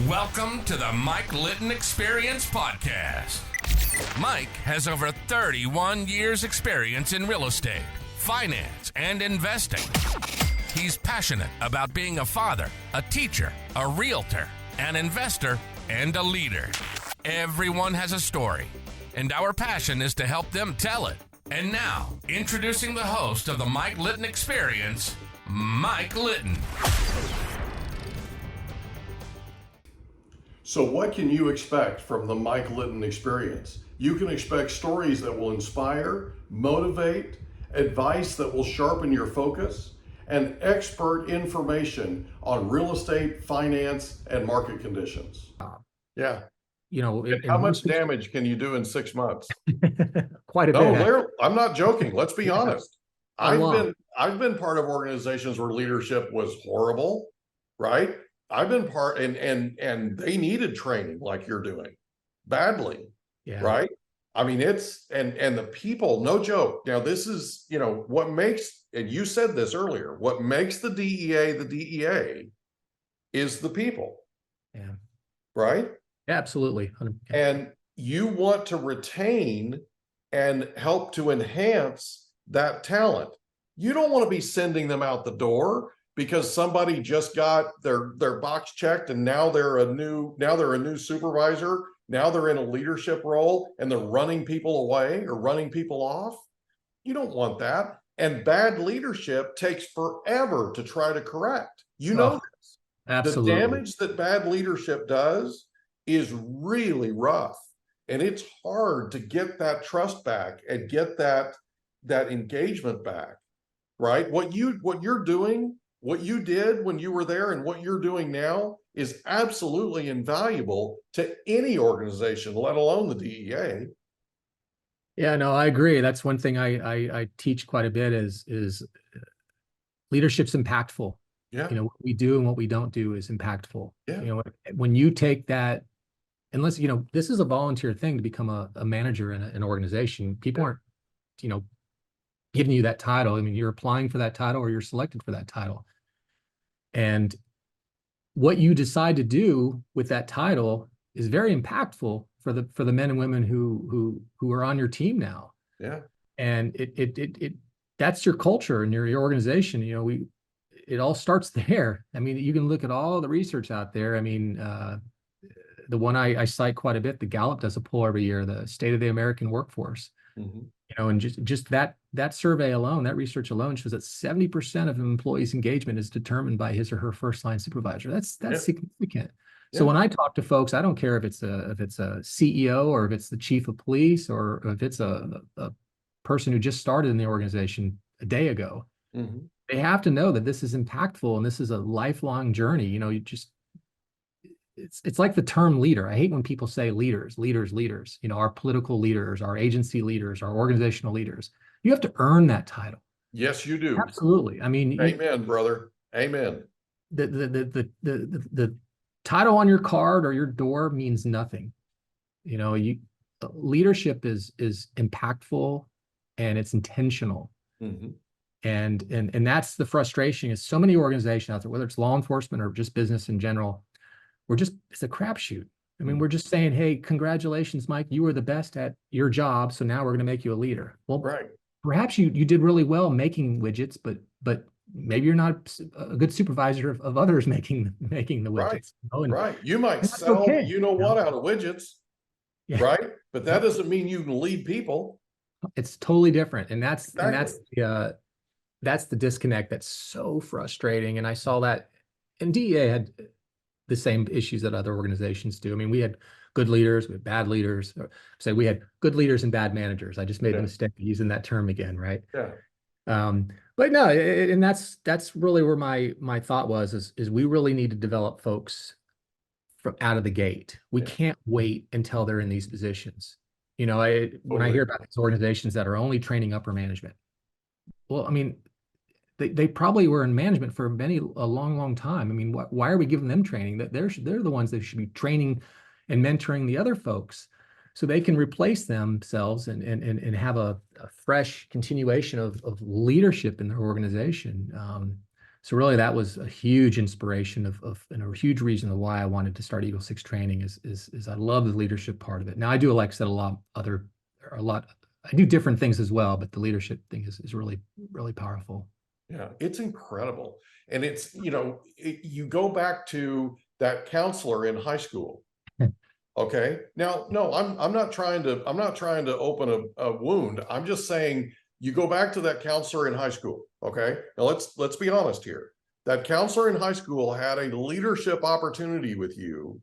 Welcome to the Mike Litton Experience Podcast. Mike has over 31 years experience in real estate, finance, and investing. He's passionate about being a father, a teacher, a realtor, an investor, and a leader. Everyone has a story, and our passion is to help them tell it. And now, introducing the host of the Mike Litton Experience, Mike Litton. So what can you expect from the Mike Litton Experience? You can expect stories that will inspire, motivate, advice that will sharpen your focus, and expert information on real estate, finance, and market conditions. Yeah. You know, How much damage can you do in 6 months? quite a bit. No, I'm not joking. Let's be honest. I've been part of organizations where leadership was horrible, right? I've been part and they needed training like you're doing badly. Yeah. Right. I mean, it's and the people, no joke. Now, this is, what makes, and you said this earlier, what makes the DEA is the people. Yeah. Right. Yeah, absolutely. 100%. And you want to retain and help to enhance that talent. You don't want to be sending them out the door because somebody just got their box checked and now they're a new supervisor. Now they're in a leadership role and they're running people away or running people off. You don't want that. And bad leadership takes forever to try to correct. You know this. Absolutely. The damage that bad leadership does is really rough. And it's hard to get that trust back and get that engagement back. Right? What you're doing, what you did when you were there and what you're doing now is absolutely invaluable to any organization, let alone the DEA. Yeah, no, I agree. That's one thing I teach quite a bit is leadership's impactful. Yeah. What we do and what we don't do is impactful. Yeah. When you take that, unless, this is a volunteer thing to become a manager in an organization. People aren't, giving you that title. I mean, you're applying for that title or you're selected for that title. And what you decide to do with that title is very impactful for the men and women who are on your team now. Yeah. And it that's your culture and your organization. It all starts there. I mean, you can look at all the research out there. I mean, the one I cite quite a bit, the Gallup does a poll every year, the State of the American Workforce. Mm-hmm. And just that survey alone, that research alone shows that 70% of an employee's engagement is determined by his or her first line supervisor. That's significant. So when I talk to folks, I don't care if it's a CEO or if it's the chief of police or if it's a person who just started in the organization a day ago. Mm-hmm. They have to know that this is impactful and this is a lifelong journey. It's like the term leader. I hate when people say leaders, our political leaders, our agency leaders, our organizational leaders. You have to earn that title. Yes, you do. Absolutely. I mean, amen, brother. Amen. The title on your card or your door means nothing. Leadership is impactful and it's intentional. Mm-hmm. And that's the frustration is so many organizations out there, whether it's law enforcement or just business in general, it's a crapshoot. I mean, we're just saying, hey, congratulations, Mike, you were the best at your job. So now we're going to make you a leader. Well, right. Perhaps you did really well making widgets, but maybe you're not a good supervisor of others making the widgets. Right. You might sell, okay. What out of widgets. Yeah. Right. But that doesn't mean you can lead people. It's totally different. And that's Exactly. that's the disconnect that's so frustrating. And I saw that, and DEA had the same issues that other organizations do. I mean, we had good leaders, we had bad leaders. So we had good leaders and bad managers. I just made the mistake of using that term again, right? Yeah. But no, and that's really where my thought was is we really need to develop folks from out of the gate. We can't wait until they're in these positions. When I hear about these organizations that are only training upper management, well, I mean, they probably were in management for a long time. I mean, why are we giving them training? That they're the ones that should be training and mentoring the other folks so they can replace themselves and have a fresh continuation of leadership in their organization. So really that was a huge inspiration and a huge reason of why I wanted to start Eagle Six training is I love the leadership part of it. Now I do, like I said, I do different things as well, but the leadership thing is really, really powerful. Yeah, it's incredible. And it's, you go back to that counselor in high school. Okay. Now, no, I'm not trying to open a wound. I'm just saying you go back to that counselor in high school. Okay. Now let's be honest here. That counselor in high school had a leadership opportunity with you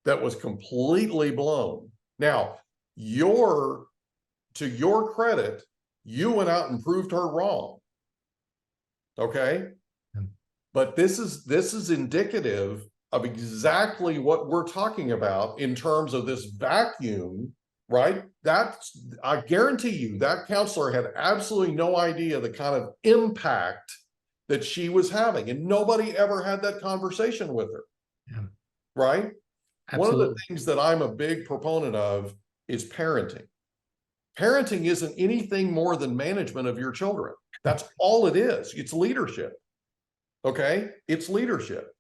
that was completely blown. Now, to your credit, you went out and proved her wrong. Okay. But this is indicative of exactly what we're talking about in terms of this vacuum, right? I guarantee you that counselor had absolutely no idea the kind of impact that she was having, and nobody ever had that conversation with her. Yeah. Right? Absolutely. One of the things that I'm a big proponent of is parenting. Parenting isn't anything more than management of your children. That's all it is. It's leadership. Okay? It's leadership.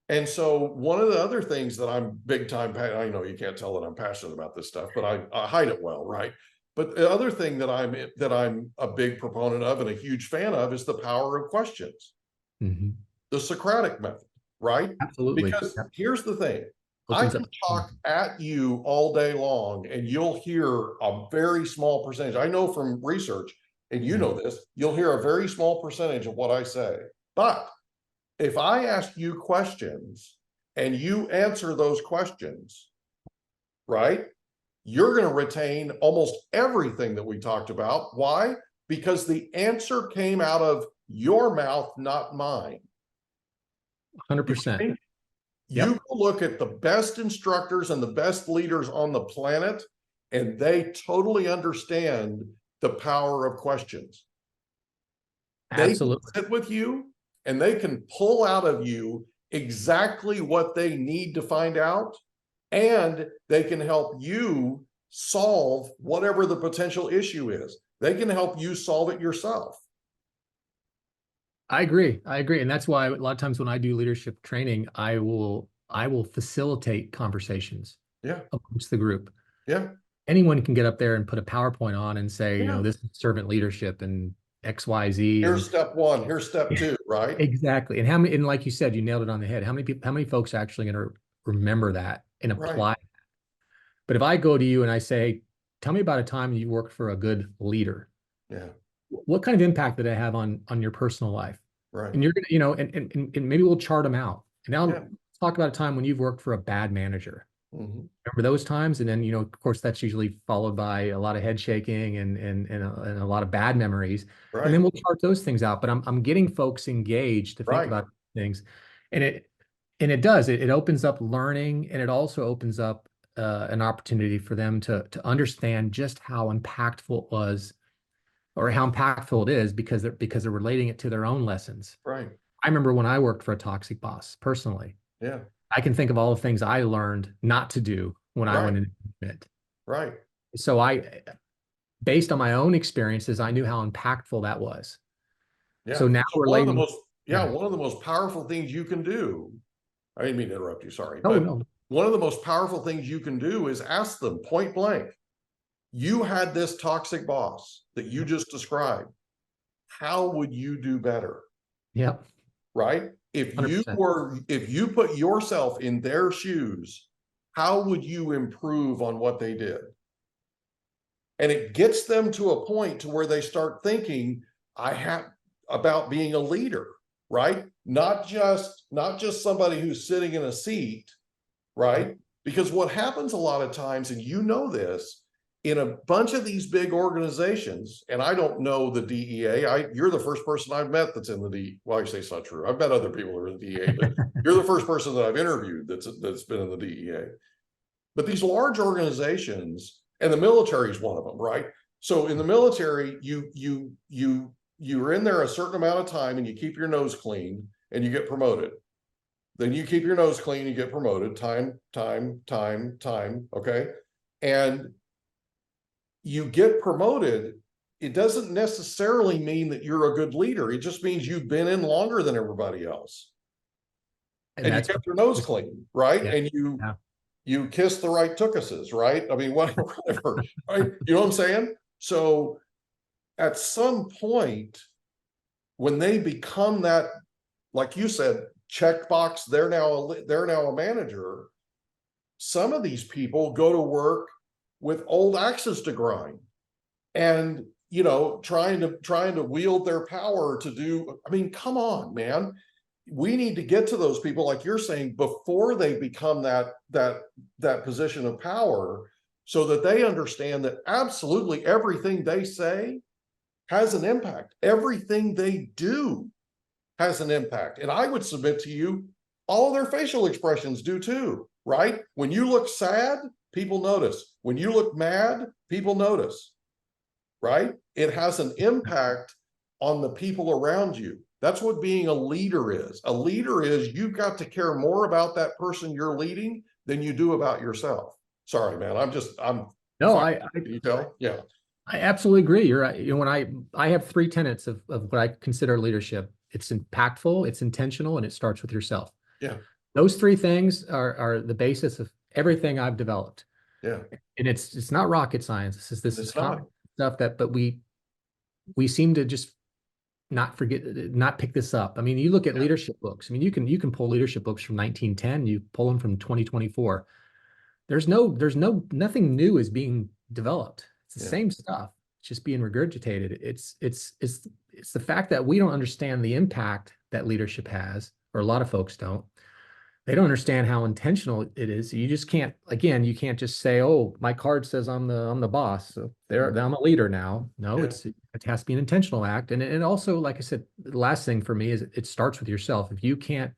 And so one of the other things that I'm big time, I know you can't tell that I'm passionate about this stuff, but I hide it well, right? But the other thing that I'm a big proponent of and a huge fan of is the power of questions. Mm-hmm. The Socratic method, right? Absolutely. Because here's the thing. I Opens can up. talk at you all day long and you'll hear a very small percentage. I know from research, and you know this, you'll hear a very small percentage of what I say. But if I ask you questions and you answer those questions, right, you're going to retain almost everything that we talked about. Why? Because the answer came out of your mouth, not mine. 100%. You look at the best instructors and the best leaders on the planet, and they totally understand the power of questions. Absolutely. They sit with you and they can pull out of you exactly what they need to find out, and they can help you solve whatever the potential issue is. They can help you solve it yourself. I agree. And that's why a lot of times when I do leadership training, I will facilitate conversations amongst the group. Yeah. Anyone can get up there and put a PowerPoint on and say, Yeah. this is servant leadership and XYZ. Here's step one, here's step two, right? Exactly. And like you said, you nailed it on the head. How many folks are actually going to remember that and apply that? But if I go to you and I say, tell me about a time you worked for a good leader. Yeah. What kind of impact did it have on your personal life? Right. And you're going to, and maybe we'll chart them out. And now let's talk about a time when you've worked for a bad manager. Mm-hmm. Remember those times? And then, of course, that's usually followed by a lot of head shaking and a lot of bad memories. Right. And then we'll chart those things out. But I'm getting folks engaged to think about things. And it does. It opens up learning, and it also opens up an opportunity for them to understand just how impactful it was, or how impactful it is, because they're relating it to their own lessons. Right. I remember when I worked for a toxic boss personally. Yeah. I can think of all the things I learned not to do when I went into it. Right. So based on my own experiences, I knew how impactful that was. Yeah. So now one of the most powerful things you can do. I didn't mean to interrupt you. Sorry. No. One of the most powerful things you can do is ask them point blank. You had this toxic boss that you just described. How would you do better? Yep. Right? If 100%. If you put yourself in their shoes, how would you improve on what they did? And it gets them to a point to where they start thinking, about being a leader, right? Not just somebody who's sitting in a seat, right? Because what happens a lot of times, and you know this, in a bunch of these big organizations, and I don't know the DEA. You're the first person I've met that's in the DEA. Well, I say it's not true. I've met other people who are in the DEA, but you're the first person that I've interviewed that's been in the DEA. But these large organizations, and the military is one of them, right? So in the military, you're in there a certain amount of time, and you keep your nose clean, and you get promoted. Then you keep your nose clean, you get promoted. Time. Okay, and you get promoted it doesn't necessarily mean that you're a good leader. It just means you've been in longer than everybody else. And you kept your nose clean, right? Yeah, And yeah. you kissed the right tookuses, right? I mean, whatever, right? You know what I'm saying? So at some point, when they become that, like you said, checkbox, they're now a manager. Some of these people go to work with old axes to grind, and trying to wield their power to do. I mean, come on, man. We need to get to those people, like you're saying, before they become that position of power, so that they understand that absolutely everything they say has an impact. Everything they do has an impact. And I would submit to you, all of their facial expressions do too, right? When you look sad, people notice. When you look mad, people notice, right? It has an impact on the people around you. That's what being a leader is. A leader is, you've got to care more about that person you're leading than you do about yourself. Sorry, man. No, you tell? Yeah. I absolutely agree. You're right. When I have three tenets of what I consider leadership. It's impactful, it's intentional, and it starts with yourself. Yeah. Those three things are the basis of everything I've developed. Yeah. And it's not rocket science. This is common stuff but we seem to just not pick this up. I mean, you look at leadership books. I mean, you can pull leadership books from 1910, you pull them from 2024. Nothing new is being developed. It's the same stuff. It's just being regurgitated. It's the fact that we don't understand the impact that leadership has, or a lot of folks don't. They don't understand how intentional it is. You just can't, again, you can't just say, oh, my card says I'm the boss, so I'm a leader now. No, it has to be an intentional act. And also, like I said, the last thing for me is it starts with yourself. If you can't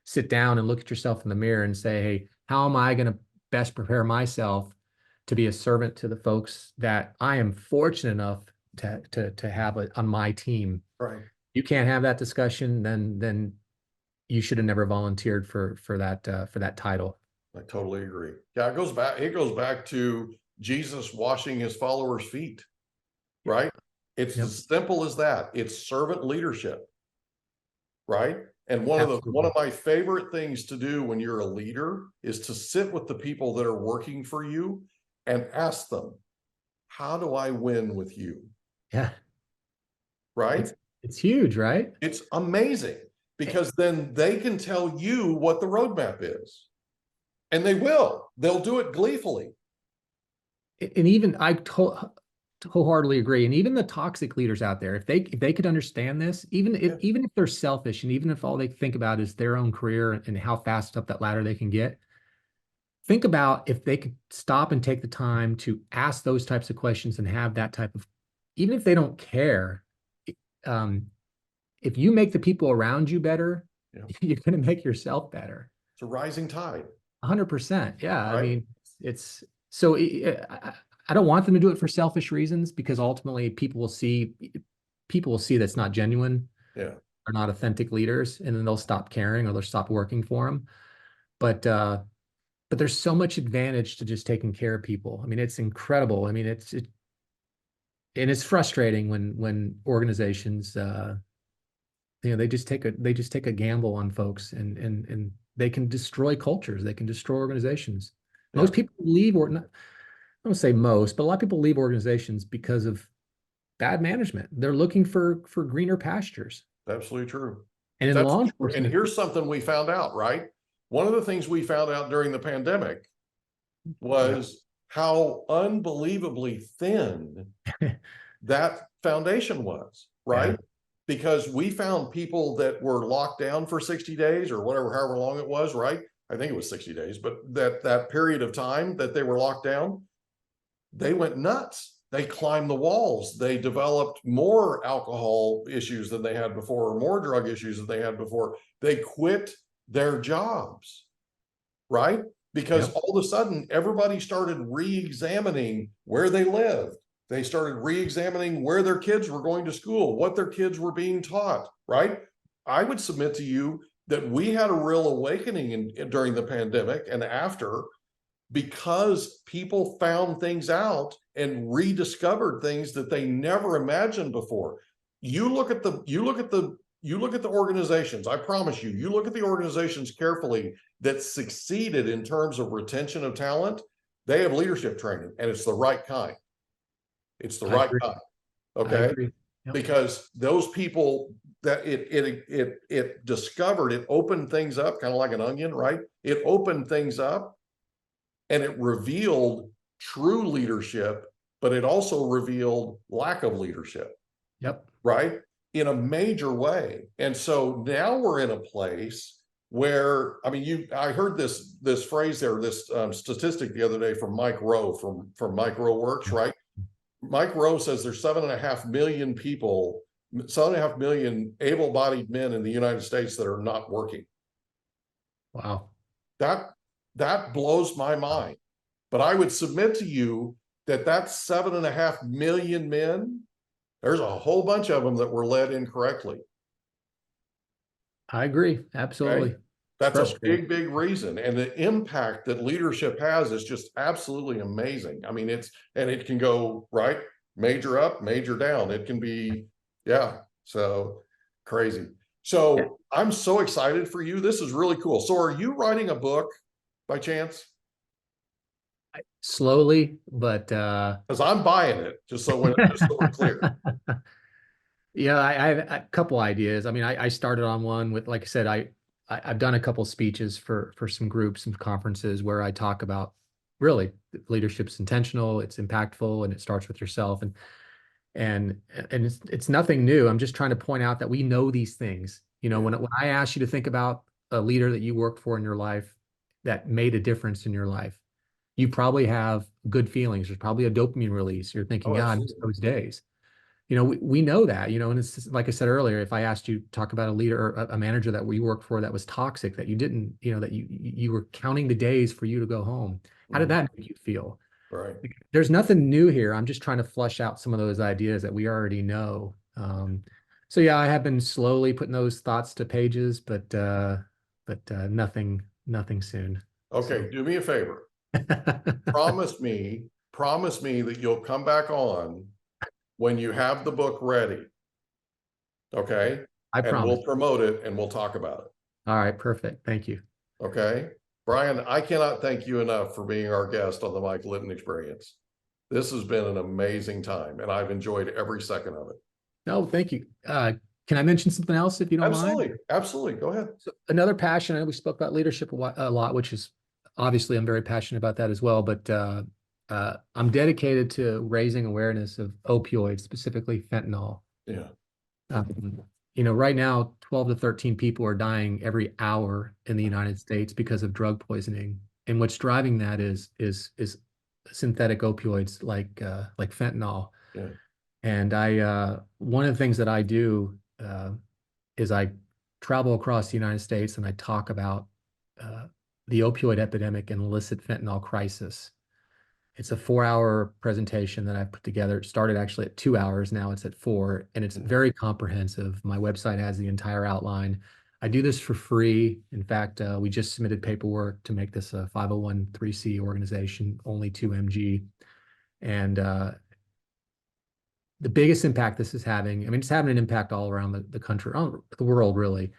sit down and look at yourself in the mirror and say, hey, how am I going to best prepare myself to be a servant to the folks that I am fortunate enough to have on my team. Right. You can't have that discussion, then you should have never volunteered for that title. I totally agree. Yeah, it goes back to Jesus washing his followers' feet, right? It's as simple as that. It's servant leadership, right? And one of my favorite things to do when you're a leader is to sit with the people that are working for you and ask them, how do I win with you? Yeah. Right? It's huge, right? It's amazing, because then they can tell you what the roadmap is. And they'll do it gleefully. And even I wholeheartedly agree. And even the toxic leaders out there, if they could understand this, even if they're selfish, and even if all they think about is their own career and how fast up that ladder they can get, think about if they could stop and take the time to ask those types of questions and have that type of, even if they don't care, if you make the people around you better, you're going to make yourself better. It's a rising tide. 100%. Yeah. Right? I mean, it's so I don't want them to do it for selfish reasons, because ultimately people will see that's not genuine. Yeah. Are not authentic leaders, and then they'll stop caring, or they'll stop working for them. But there's so much advantage to just taking care of people. I mean, it's incredible. I mean, and it's frustrating when organizations, they just take a gamble on folks, and they can destroy cultures. They can destroy organizations. Yeah. Most people leave, or not, I don't say most, but a lot of people leave organizations because of bad management. They're looking for greener pastures. Absolutely true. And in law enforcement, and here's something we found out, right? One of the things we found out during the pandemic was how unbelievably thin that foundation was, right? Yeah. Because we found people that were locked down for 60 days or whatever, however long it was, right? I think it was 60 days, but that period of time that they were locked down, they went nuts. They climbed the walls. They developed more alcohol issues than they had before, or more drug issues than they had before. They quit their jobs, right? Because all of a sudden, everybody started re-examining where they lived. They started re-examining where their kids were going to school, what their kids were being taught, right? I would submit to you that we had a real awakening during the pandemic and after, because people found things out and rediscovered things that they never imagined before. You look at the organizations, I promise you, you look at the organizations carefully that succeeded in terms of retention of talent, they have leadership training, and it's the right kind. It's the right kind. Okay. I agree. Yep. Because those people that it discovered, it opened things up, kind of like an onion, right? It opened things up and it revealed true leadership, but it also revealed lack of leadership. Yep. Right? In a major way. And so now we're in a place where, I mean, I heard this phrase there, this statistic the other day from Mike Rowe from Mike Rowe Works, right? Mike Rowe says there's 7.5 million people, 7.5 million able-bodied men in the United States that are not working. Wow. That blows my mind. But I would submit to you that that's 7.5 million men. There's a whole bunch of them that were led incorrectly. I agree. Absolutely. Okay? That's a big reason. And the impact that leadership has is just absolutely amazing. I mean, it can go right, major up, major down. It can be, yeah, so crazy. So yeah. I'm so excited for you. This is really cool. So are you writing a book by chance? Slowly, but because I'm buying it, just so we're clear. Yeah, I have a couple ideas. I mean, I started on one with, like I said, I've done a couple speeches for some groups and conferences where I talk about really leadership's intentional, it's impactful, and it starts with yourself. And it's nothing new. I'm just trying to point out that we know these things. You know, when I ask you to think about a leader that you worked for in your life that made a difference in your life, you probably have good feelings. There's probably a dopamine release. You're thinking, I miss those days. You know, we know that, you know, and it's just, like I said earlier, if I asked you to talk about a leader or a manager that we worked for that was toxic, that you didn't, you know, that you were counting the days for you to go home. How did that make you feel? Right. There's nothing new here. I'm just trying to flush out some of those ideas that we already know. So yeah, I have been slowly putting those thoughts to pages, but nothing soon. Okay, so. Do me a favor. Promise me that you'll come back on when you have the book ready. Okay? I promise. We'll promote it and we'll talk about it. All right, perfect. Thank you. Okay. Brian, I cannot thank you enough for being our guest on the Mike Litton Experience. This has been an amazing time and I've enjoyed every second of it. No, thank you. Can I mention something else if you don't mind? Absolutely. Go ahead. So another passion, and we spoke about leadership a lot, which is obviously I'm very passionate about that as well, but I'm dedicated to raising awareness of opioids, specifically fentanyl. Yeah. You know, right now, 12 to 13 people are dying every hour in the United States because of drug poisoning. And what's driving that is synthetic opioids like fentanyl. Yeah. And one of the things that I do is I travel across the United States and I talk about the opioid epidemic and illicit fentanyl crisis. It's a 4-hour presentation that I put together. It started actually at 2 hours. Now it's at 4, and it's very comprehensive. My website has the entire outline. I do this for free. In fact, we just submitted paperwork to make this a 501(c) organization, only 2 mg. And the biggest impact this is having, I mean, it's having an impact all around the country, around the world, really.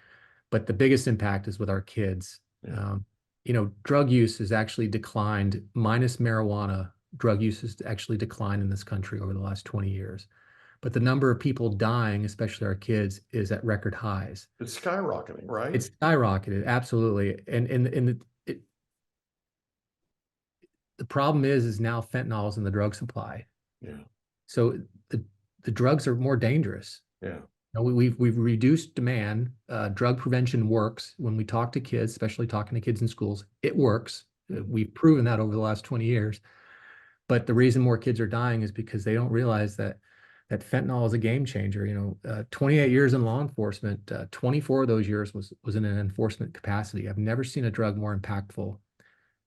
But the biggest impact is with our kids. Yeah. You know, drug use has actually declined, minus marijuana. Drug use has actually declined in this country over the last 20 years. But the number of people dying, especially our kids, is at record highs. It's skyrocketing, right? It's skyrocketed, absolutely. And the problem is now fentanyl is in the drug supply. Yeah. So the drugs are more dangerous. Yeah. We've reduced demand. Drug prevention works. When we talk to kids, especially talking to kids in schools, it works. We've proven that over the last 20 years. But the reason more kids are dying is because they don't realize that fentanyl is a game changer. You know, 28 years in law enforcement, 24 of those years was in an enforcement capacity. I've never seen a drug more impactful.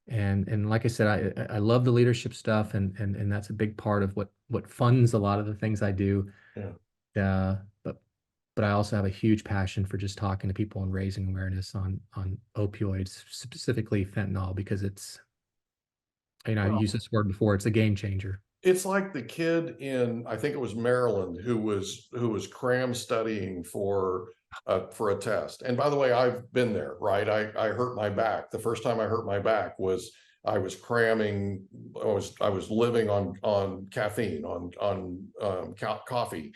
And like I said, I love the leadership stuff, and that's a big part of what funds a lot of the things I do. Yeah. But I also have a huge passion for just talking to people and raising awareness on opioids, specifically fentanyl, because it's I used this word before. It's a game changer. It's like the kid in, I think it was Maryland, who was cram studying for a test. And by the way, I've been there, right? I hurt my back. The first time I hurt my back was I was cramming. I was living on caffeine, on coffee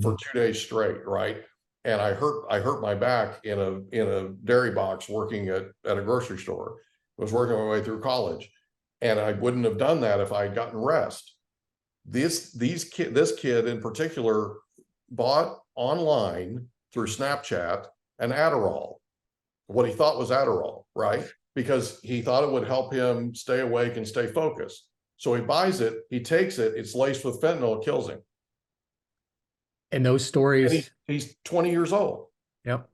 for 2 days straight, right? And I hurt my back in a dairy box working at a grocery store. I was working my way through college, and I wouldn't have done that if I had gotten rest. This kid in particular bought online through Snapchat an Adderall, what he thought was Adderall, right? Because he thought it would help him stay awake and stay focused. So he buys it, he takes it, it's laced with fentanyl, it kills him. And those stories, and he's 20 years old. Yep.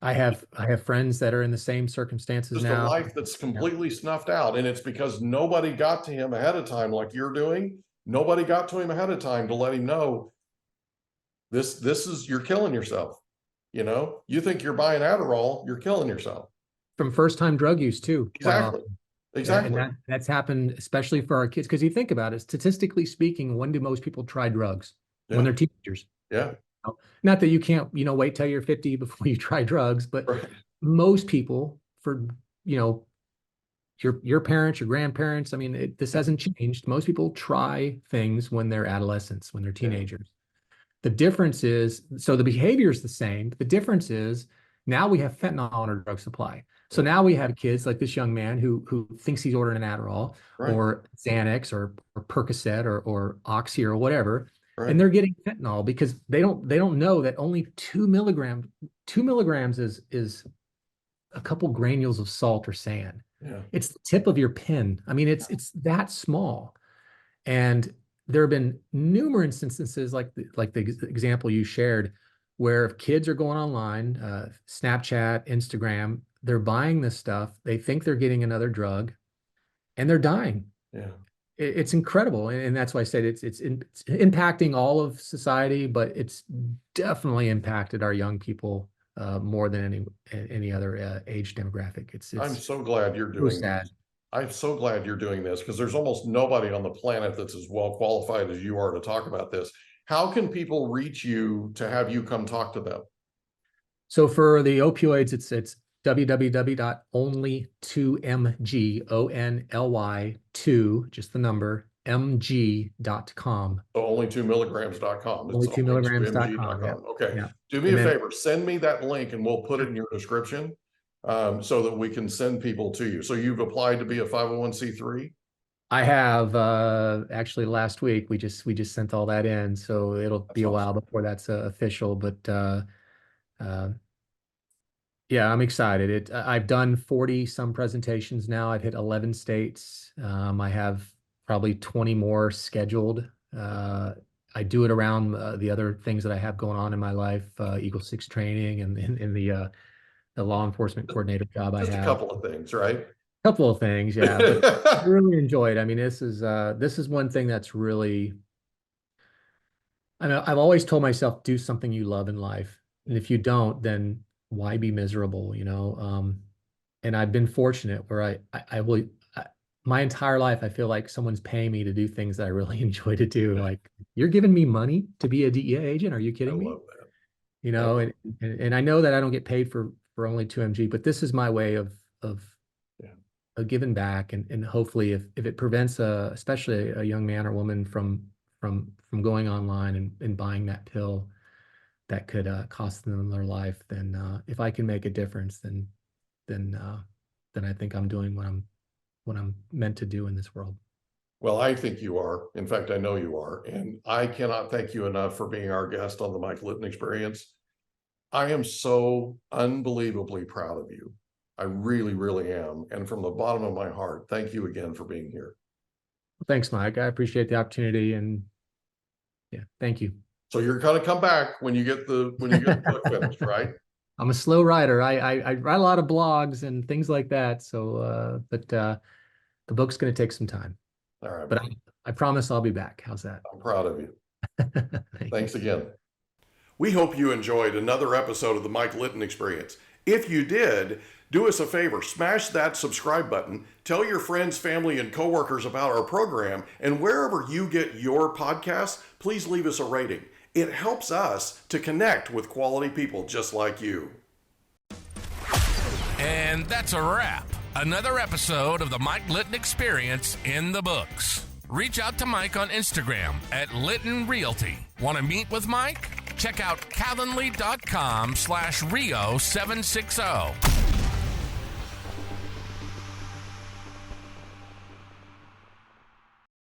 I have friends that are in the same circumstances Just now. a life that's completely snuffed out. And it's because nobody got to him ahead of time, like you're doing. Nobody got to him ahead of time to let him know this is, you're killing yourself. You think you're buying Adderall, you're killing yourself. From first-time drug use too. Exactly. Exactly. And that's happened, especially for our kids. Because you think about it, statistically speaking, when do most people try drugs? Yeah. When they're teenagers. Yeah. Not that you can't, wait till you're 50 before you try drugs, but right. Most people, for, your parents, your grandparents, this hasn't changed. Most people try things when they're adolescents, when they're teenagers. The difference is, so the behavior is the same. The difference is now we have fentanyl on our drug supply. So now we have kids like this young man who thinks he's ordering an Adderall or Xanax or Percocet or Oxy or whatever. Right. And they're getting fentanyl because they don't know that only 2 milligrams is a couple granules of salt or sand. Yeah. It's the tip of your pen. It's that small. And there have been numerous instances like the example you shared, where if kids are going online, Snapchat, Instagram, they're buying this stuff, they think they're getting another drug, and they're dying. Yeah. It's incredible. And that's why I said it's impacting all of society, but it's definitely impacted our young people more than any other age demographic. I'm so glad you're doing this. I'm so glad you're doing this, because there's almost nobody on the planet that's as well qualified as you are to talk about this. How can people reach you to have you come talk to them? So for the opioids, it's www.only2mg, only2, just the number, mg.com. So only2milligrams.com. Only2milligrams.com. Yeah. Okay. Yeah. Do me a favor, send me that link and we'll put it in your description so that we can send people to you. So you've applied to be a 501c3? I have actually last week. We just sent all that in, so it'll be a while before that's official, but yeah, I'm excited. I've done 40 some presentations now. I've hit 11 states. I have probably 20 more scheduled. I do it around the other things that I have going on in my life, Eagle 6 training and in the law enforcement coordinator job I have. Just a couple of things, right? Couple of things, yeah. But I really enjoyed. This is one thing that's really, I've always told myself, do something you love in life. And if you don't, then why be miserable, and I've been fortunate where my entire life, I feel like someone's paying me to do things that I really enjoy to do. Like, you're giving me money to be a DEA agent. Are you kidding me? I love that. And I know that I don't get paid for only 2MG, but this is my way of giving back. And hopefully if it prevents especially a young man or woman from going online and buying that pill that could cost them their life, then if I can make a difference, then I think I'm doing what I'm meant to do in this world. Well, I think you are. In fact, I know you are. And I cannot thank you enough for being our guest on the Mike Litton Experience. I am so unbelievably proud of you. I really, really am. And from the bottom of my heart, thank you again for being here. Well, thanks, Mike. I appreciate the opportunity, and yeah, thank you. So you're going to come back when you get the book finished, right? I'm a slow writer. I write a lot of blogs and things like that. So, but the book's going to take some time. All right. But I promise I'll be back. How's that? I'm proud of you. Thanks again. We hope you enjoyed another episode of the Mike Litton Experience. If you did, Do us a favor, smash that subscribe button, tell your friends, family, and coworkers about our program, and wherever you get your podcasts, please leave us a rating. It helps us to connect with quality people just like you. And that's a wrap. Another episode of the Mike Litton Experience in the books. Reach out to Mike on Instagram at Litton Realty. Want to meet with Mike? Check out calendly.com/Rio760.